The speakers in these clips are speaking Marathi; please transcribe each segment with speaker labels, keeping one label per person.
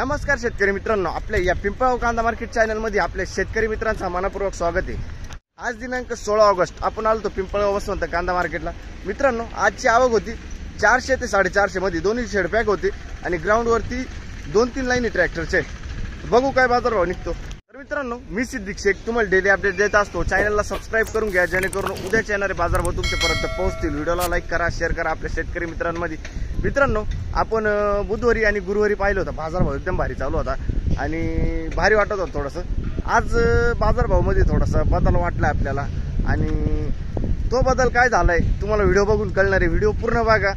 Speaker 1: नमस्कार शेतकरी मित्रांनो, आपल्या या पिंपळगाव कांदा मार्केट चॅनल मध्ये आपल्या शेतकरी मित्रांचा मनपूर्वक स्वागत आहे। आज दिनांक 16 ऑगस्ट आपण आलो तो पिंपळगाव वसंत कांदा मार्केटला। मित्रांनो, आजची आवक होती 400 ते 450 मध्ये, दोन्ही शेड पॅक होते आणि ग्राउंड वरती 2-3 लाईनी ट्रॅक्टरचे। बघू काय बाजारभाव निघतो। तर मित्रांनो, मी सिद्दीक शेख तुम्हाला डेली अपडेट देत असतो। चॅनलला सबस्क्राइब करून घ्या जेणेकरून उद्याच्या येणारे बाजारभाव तुमच्यापर्यंत पोहोचतील। व्हिडिओला लाईक करा, शेअर करा आपल्या शेतकरी मित्रांमध्ये। मित्रांनो, आपण बुधवारी आणि गुरुवारी पाहिलं होतं, बाजारभाव एकदम भारी चालू होता आणि भारी वाटत होतं थोडंसं। आज बाजारभावामध्ये थोडासा बदल वाटला आपल्याला आणि तो बदल काय झालाय तुम्हाला व्हिडिओ बघून कळणार आहे। व्हिडिओ पूर्ण बघा।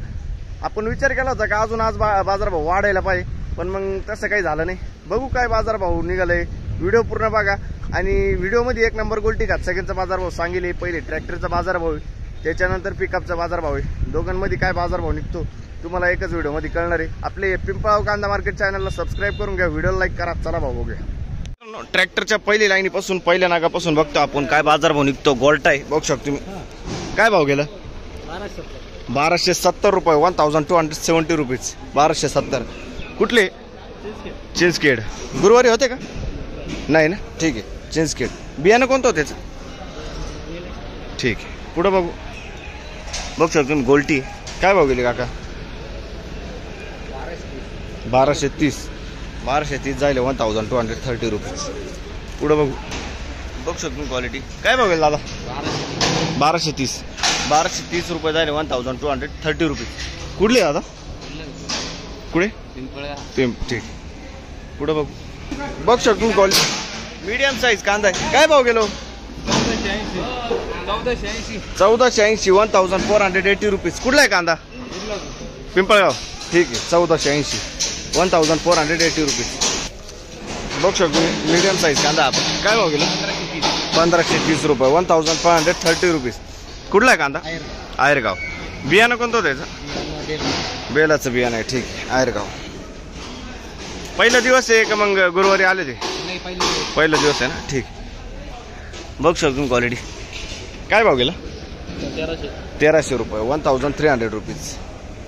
Speaker 1: आपण विचार केला होता का अजून आज बाजारभाव वाढायला पाहिजे, पण मग तसं काही झालं नाही। बघू काय बाजारभाव निघालाय, व्हिडिओ पूर्ण बघा। आणि व्हिडिओमध्ये एक नंबर गोल्टी घात सगळ्यांचा बाजारभाव सांगेल। पहिले ट्रॅक्टरचा बाजारभाव आहे, त्याच्यानंतर पिकअपचा बाजारभाव आहे। दोघांमध्ये काय बाजारभाव निघतो तुम्हाला एकच व्हिडिओमध्ये कळणार आहे। आपले पिंपळगाव कांदा मार्केट चॅनलला सबस्क्राइब करून घ्या, व्हिडिओला लाईक करा। चला भाऊ बघूया। ट्रॅक्टरच्या पहिली लाईनीपासून पहिल्या नागापासून बघतो आपण काय बाजारभाव निघतो। गोल्टा आहे, बघू शकतो तुम्ही। काय भाव गेला? 1270 रुपये, 1270 रुपीज, 1270। कुठले? चिंचखेड। गुरुवारी होते का? नाही ना, ठीक आहे। चिंचखेड। बियाणं कोणतं होतं त्याचं? ठीक आहे, पुढं बघू। बघू शकतो तुम्ही गोल्टी। काय भाव गेले काका? 1230 जायले 1230 रुपीज। पुढं बघू। बघू शकतो तुम्ही क्वालिटी। काय भाव गेले दादा? 1230 रुपये जायले 1230 रुपीज। कुठले दादा? कुठे? ठीक। पुढं बघू। बघू शकतो तुम्ही क्वालिटी। मीडियम साईज कांदा आहे। काय भाव गेलो? 1480, 1480 रुपीज। कुठला आहे कांदा? पिंपळगाव। ठीक आहे, 1480, 1480 रुपीज। बघू शकतो मीडियम साईज कांदा आपण। काय भाव गेलो? 1530 रुपये, 1530 रुपीज। कुठला आहे कांदा? आयरगाव। बियाणं कोणतं होतं त्याचं? बेलाचं बियाणं आहे, ठीक आहे। आयरगाव। पहिला दिवस आहे का मग गुरुवारी आले ते? पहिला दिवस आहे ना, ठीक। बघू शकतो तुम्ही क्वालिटी। काय भाव गेला? 1300 रुपये, 1300 रुपीज,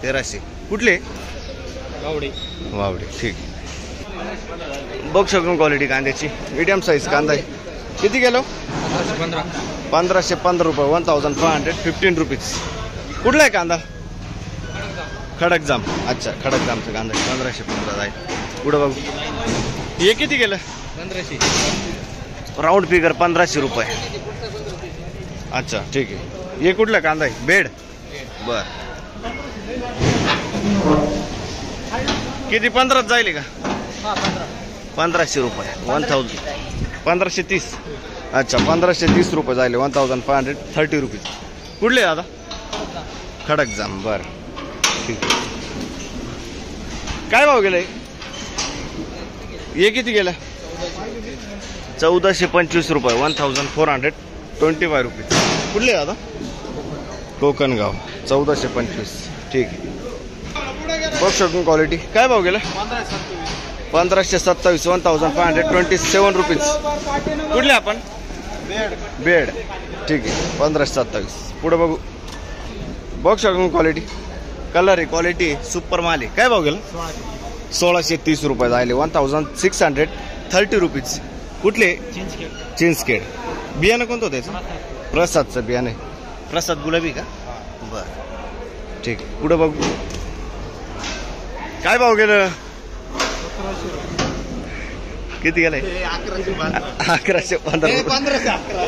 Speaker 1: 1300। कुठले? वावडे, ठीक। बघू शकतो क्वालिटी कांद्याची। मीडियम साईज कांदा आहे। किती गेलो? 1515 रुपये, 1515 रुपीज। कुठला आहे कांदा? खडकजाम। अच्छा, खडकजामचा कांदा 1515 आहे। पुढं बघू। हे किती गेलं? 1500, राऊंड फिगर 1500 रुपये। अच्छा, ठीक आहे। हे कुठला कांदा आहे? बेड। बर, किती? 15 जाईल का? 1500 रुपये, 1530। अच्छा, 1530 रुपये जाईल, 1530 रुपीज। कुठले दादा? खडकजाम। बर, ठीक। काय भाव गेलाय? हे किती गेलं? 1425 रुपये, 1425 रुपीज। कुठले दादा? कोकणगाव, 1425, ठीक आहे। बघू शकतो क्वालिटी। काय भाव गेला? 1527, 1527 रुपीज। कुठले आपण? बेड, ठीक आहे, 1527। पुढे बघू। बघू शकतो क्वालिटी। कलर आहे, क्वालिटी सुपर माल आहे। काय भाव गेला? 1630 रुपये जायले, 1630 रुपीज। कुठले? चिंचखेड। बियाणं कोणतं होतं त्याचं? प्रसादचं बियाणं आहे। प्रसाद गुलाबी का? बर, ठीक। पुढे बघू। काय भाव गेलं? किती गेलाय? 1115,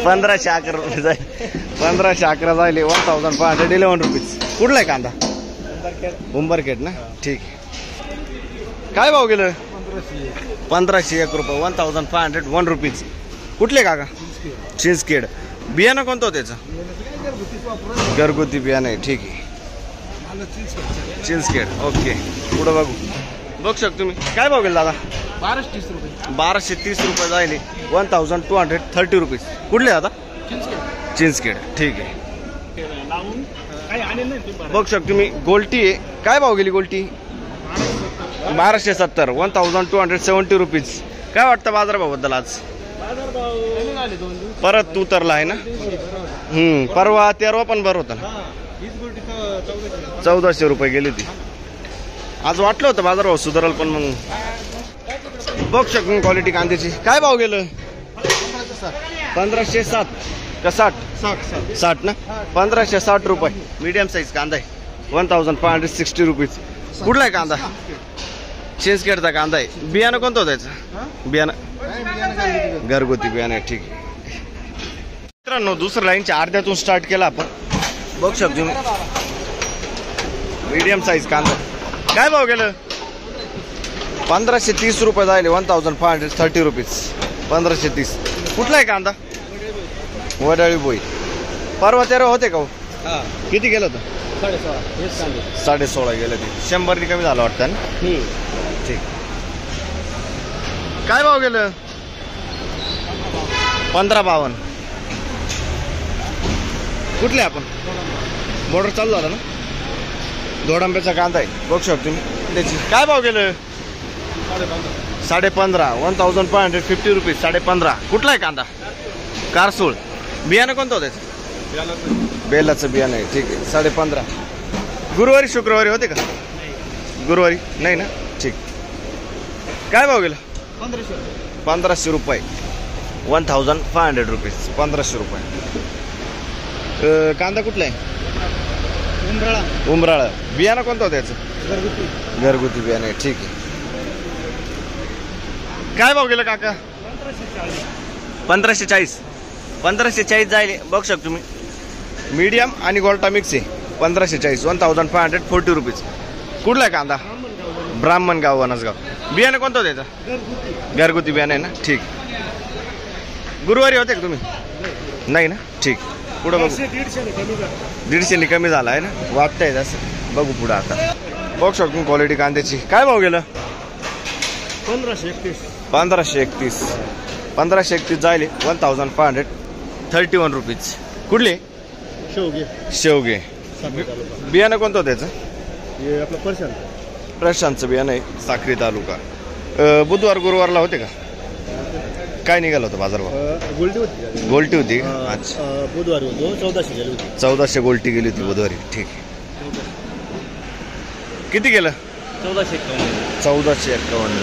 Speaker 1: 1511 रुपये जाईल, 1511 जायले, 1511 रुपीज। कुठला आहे कांदा? उंबरखेड ना, ठीक आहे। काय भाव गेलं? 1501 रुपये, 1501 रुपीज। कुठले काका? चिंचखेड। बियाणं कोणतं होतं त्याचं? घरगुती बियाणं आहे, ठीक आहे। चिंचखेड, ओके। पुढं बघू। बघू शकतो तुम्ही। काय भाव गेला दादा? 1230 रुपये जायले, 1230 रुपीज। कुठले दादा? चिंचखेड, ठीक आहे। बघू शकतो तुम्ही गोल्टी आहे। काय भाव गेली गोल्टी? 1270, 1270 रुपीज। काय वाटतं बाजारभावाबद्दल आज? परत उतरला आहे ना? परवा 13 पण बरं होता ना? 1400 रुपये गेली ती। आज वाटलं होतं बाजारभाव सुधारल, पण मग बघ शकून क्वालिटी कांद्याची. काय भाव गेलं? 1507 का 60 ना. 1560 रुपये मीडियम साईज कांदा आहे. 1560 रुपीज. कुठला आहे कांदा? चेंजखेडचा कांदा आहे. बियाणं कोणतं होतं त्याचं? बियाणं घरगुती बियाणं आहे. ठीक आहे मित्रांनो, दुसऱ्या लाईनच्या अर्ध्यातून स्टार्ट केला आपण. बघ शकतो मीडियम साईज कांदा. काय भाव गेलं? 1530 रुपये जायले. 1530 रुपीज. 1530. कुठला आहे कांदा? वडाळी बोई. परवा 13 होते का? किती गेलं होतं? 16.5 गेलं ते. 100 कमी झालं वाटतं ना. ठीक. काय भाव गेलं? 1552. कुठले आपण? बॉर्डर चालू झाला ना. दोडांब्याचा कांदा आहे. बघू शकतो तुम्ही त्याची. काय भाव गेलं? 15.5. 1550 रुपीज. 15.5. कुठला आहे कांदा? कारसूळ. बियाणं कोणतं होतं त्याचं? बेलाचं बियाणं आहे. ठीक आहे. 15.5. गुरुवारी शुक्रवारी होते का? गुरुवारी नाही ना. ठीक. काय भाव गेला? 1500 रुपये. 1500 रुपीज. 1500 रुपये. कांदा कुठला आहे? उमराळा. बियाणं कोणतं होतं त्याचं? घरगुती बियाणं आहे. ठीक आहे. काय भाव गेलं काका? 1540. 1540 जायले. बघू शकतो तुम्ही मीडियम आणि गोल्टा मिक्स आहे. 1540. 1540 रुपीज. कुठला आहे कांदा? ब्राह्मणगाव वनसगाव. बियाणं कोणतं होतं त्याचं? घरगुती बियाणं आहे ना. ठीक. गुरुवारी होते का तुम्ही? नाही ना. ठीक. पुढं बघू. 150 कमी झाला आहे ना. वागताय असं. बघू पुढं आता. बघू शकतो क्वालिटी कांद्याची. काय भाव गेलं? 1531. 1531 जायले. 1531 रुपीज. कुठले? शेवगे. बियाणं कोणतं होतं त्याचं? प्रशांतचं बियाणं आहे. साक्री तालुका. बुधवार गुरुवारला होते का? काय निघालं होतं बाजारभाव? गोल्टी होती. अच्छा.
Speaker 2: बुधवारी होतो 1400 गेली होती.
Speaker 1: 1400 गोल्टी गेली होती बुधवारी. ठीक आहे. किती गेलं?
Speaker 2: 1451.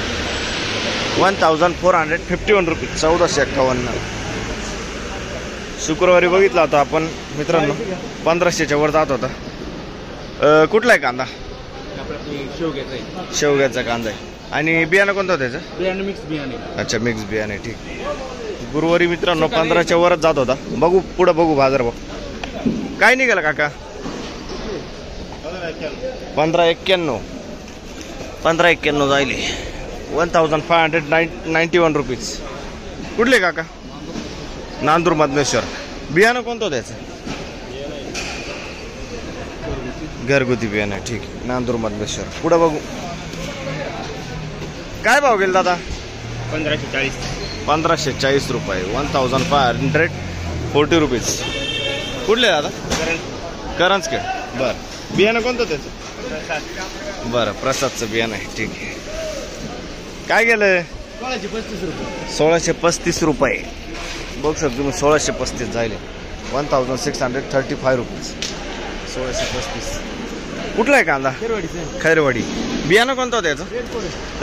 Speaker 1: 1451. 1451 रुपीज. 1451. शुक्रवारी बघितला होता आपण मित्रांनो. 1500च्या वर जात होता. कुठला आहे कांदा? शेवग्याचा कांदा आहे. आणि बियाणं कोणतं होतं त्याचं?
Speaker 2: बियाणं मिक्स बियाणे.
Speaker 1: अच्छा मिक्स बियाणे. ठीक. गुरुवारी मित्रांनो 15च्या वरच जात होता. बघू पुढं बघू बाजारभाव. काय निघाला काका? 1591. 1591 जायले. 1591 रुपीज. कुठले काका? नांदूर मधमेश्वर. बियाणं कोणतं त्याचं? घरगुती बियाणं. ठीक. नांदूर मधमेश्वर. पुढं बघू. काय भाव गेला दादा?
Speaker 2: 1540.
Speaker 1: 1540 रुपये. 1540 रुपीज. कुठले दादा? करंजखेड. बरं. बियाणं कोणतं त्याचं? बरं प्रसादचं बियाणं आहे. ठीक आहे. काय गेलं? 1635 रुपये. बघू शकतो तुम्ही. 1635 जायले. 1635 रुपीज. 1635. कुठला आहे कांदा? खैरवाडी. बियाणं कोणतं होतं त्याचं?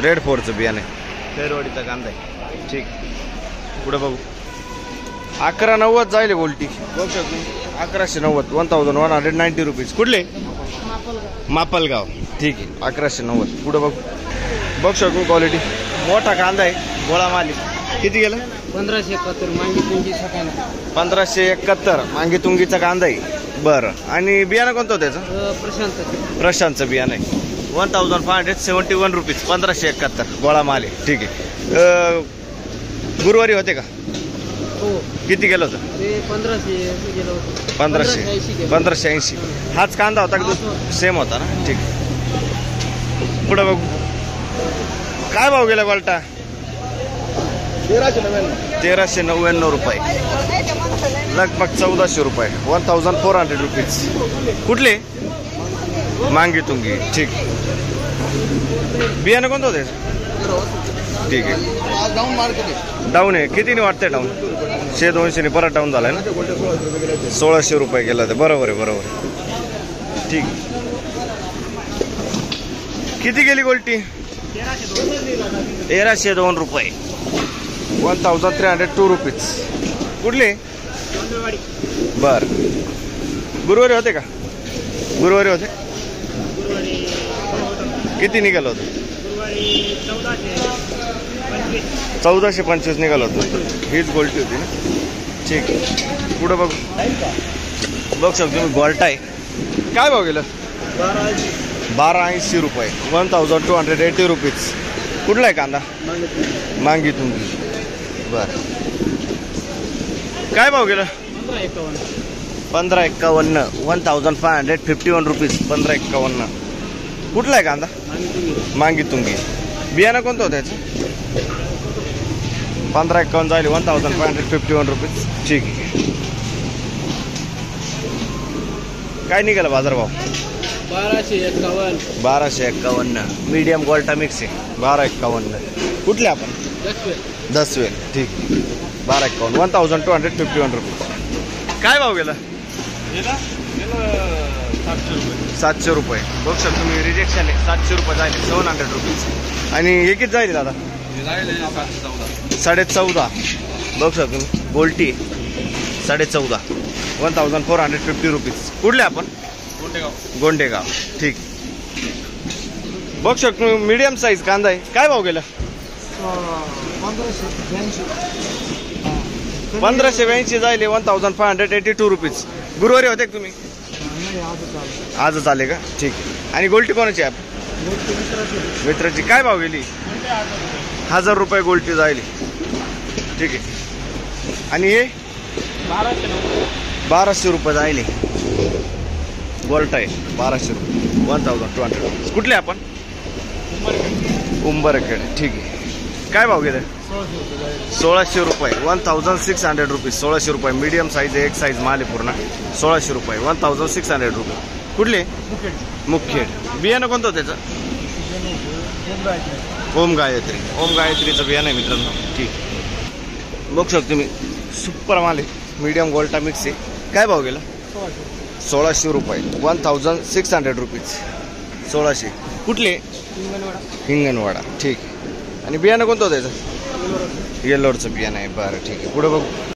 Speaker 1: रेड फोरचं बियाणं आहे. खैरवाडीचा कांदा आहे. ठीक. पुढे बघू. 1190 जायले गोल्टी. बघू शकतो 1190. 1190 रुपीज. कुठले? मापलगाव. ठीक आहे. 1190. पुढे बघू. बघू शकतो क्वालिटी. मोठा कांदा आहे. गोळा माली. किती गेलं?
Speaker 2: 1571. मांगी तुंगी सकाळी.
Speaker 1: 1571 मांगी तुंगीचा कांदा आहे. बरं. आणि बियाणं कोणतं होतं त्याचं? प्रशांतचं बियाणं आहे. 1571 रुपीज. 1571 गोळा माल आहे. ठीक आहे. गुरुवारी होते का? किती गेलं होतं? 1580. हाच कांदा होता का? सेम होता ना. ठीक. पुढे बघू. काय भाव गेला गोल्टा? 1399 रुपये. लगभग 1400 रुपये. 1400 रुपीज. कुठले? मांगी तुंगी. ठीक. बियाणं कोणतं होते? ठीक आहे. डाऊन आहे. कितीने वाटतंय डाऊन? 100-200 परत डाऊन झालाय ना. 1600 रुपये गेला ते. बरोबर आहे. बरोबर. ठीक. किती गेली गोल्टी? 1302 रुपये 1302 रुपीज. कुठले? बर. गुरुवारी होते का? गुरुवारी होते. किती निघालं होतं? 1425 निघालं होतं. हीच गोल्टी होती ना. ठीक आहे. पुढं बघू बघ शकतो तुम्ही. गोल्टा आहे. काय भाव गेलं? 1280 रुपये 1280 रुपीज. कुठला आहे कांदा? मांगी तुंगी. बर. काय भाव गेलं? 1551 1551 रुपीज 1551. कुठला आहे कांदा? मांगी तुंगी. बियाणं कोणतं होतं त्याचं? 1551 जाईल 1551 रुपीज. ठीक आहे. काय निघालं बाजारभाव? 1251. मीडियम गोल्टा मिक्स आहे 1251. कुठले आपण? 10 ठीक. 1251 1251 रुपीज. काय भाव गेला? 700 रुपये. बघ शकतो तुम्ही. रिजेक्शन आहे. 700 रुपये जाईल 700 रुपीज. आणि हे किती जाईल दादा? 14.5. बघ शकतो तुम्ही. गोल्टी 14.5 1450 रुपीज. कुठले आपण? गोंडेगाव. ठीक. बघ शकतो मीडियम साईज कांदा आहे. काय भाव गेला? 1582 जाईल 1582 रुपीज. गुरुवारी होते का तुम्ही? आजच आले का? ठीक आहे. आणि गोल्टी कोणाची आहे? मित्राची. काय भाव गेली? 1000 रुपये गोल्टी जाईल. ठीक आहे. आणि हे 1200 रुपये जाईल. गोल्ट आहे 1200 रुपये 1200. कुठले आपण? उंबरखेड. ठीक आहे. काय भाव गेले? 1600 रुपये 1600 रुपीज. 1600 रुपये. मीडियम साईज एक साईज माल आहे पूर्ण. 1600 रुपये 1600 रुपये. कुठले? मुखेड. बियाणं कोणतं होतं त्याचं? ओम गायत्री. ओम गायत्रीचं बियाणं आहे मित्रांनो. ठीक. बघू शकतो तुम्ही. सुपर माल आहे. मीडियम गोल्टा मिक्स आहे. काय भाव गेला? 1600 रुपये 1600 रुपीज. 1600. कुठले? हिंगणवाडा. ठीक. आणि बियाणं कोणतं होतं त्याचं? येल्लोरचं बियाणं आहे. बरं ठीक आहे. पुढे बघू.